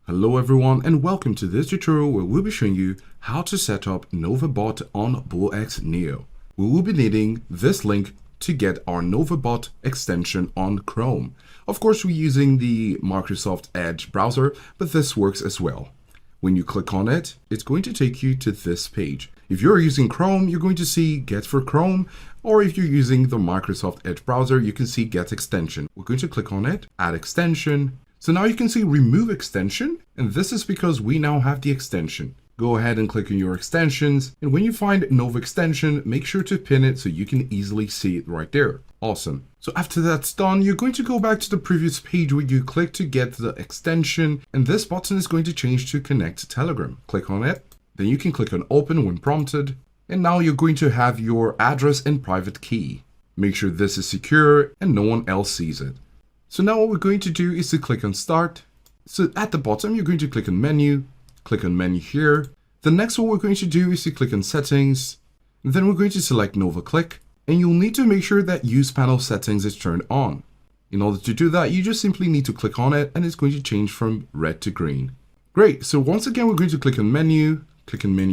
Hello everyone and welcome to this tutorial where we'll be showing you how to set up NovaBot on BullX Neo. We will be needing this link to get our NovaBot extension on Chrome. Of course, we're using the Microsoft Edge browser, but this works as well. When you click on it, it's going to take you to this page. If you're using Chrome, you're going to see Get for Chrome, or if you're using the Microsoft Edge browser, you can see Get Extension. We're going to click on it, Add Extension. So now you can see Remove Extension, and this is because we now have the extension. Go ahead and click on your extensions, and when you find Nova Extension, make sure to pin it so you can easily see it right there. Awesome. So after that's done, you're going to go back to the previous page where you click to get the extension, and this button is going to change to Connect to Telegram. Click on it, then you can click on Open when prompted, and now you're going to have your address and private key. Make sure this is secure and no one else sees it. So now what we're going to do is to click on Start. So at the bottom, you're going to click on Menu here. The next one we're going to do is to click on Settings. Then we're going to select Nova Click, and you'll need to make sure that Use Panel Settings is turned on. In order to do that, you just simply need to click on it, and it's going to change from red to green. Great, so once again, we're going to click on Menu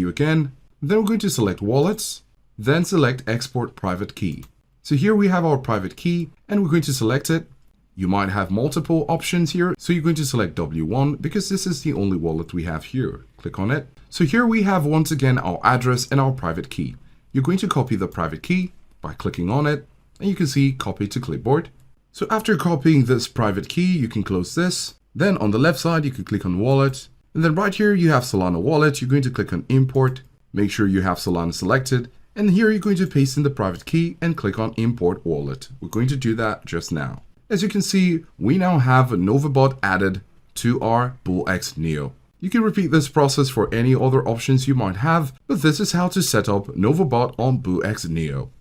again. Then we're going to select Wallets, then select Export Private Key. So here we have our private key, and we're going to select it. You might have multiple options here, so you're going to select W1 because this is the only wallet we have here. Click on it. So here we have once again our address and our private key. You're going to copy the private key by clicking on it, and you can see Copy to Clipboard. So after copying this private key, you can close this. Then on the left side, you can click on Wallet. And then right here, you have Solana Wallet. You're going to click on Import. Make sure you have Solana selected. And here you're going to paste in the private key and click on Import Wallet. We're going to do that just now. As you can see, we now have a NovaBot added to our BullX Neo. You can repeat this process for any other options you might have, but this is how to set up NovaBot on BullX Neo.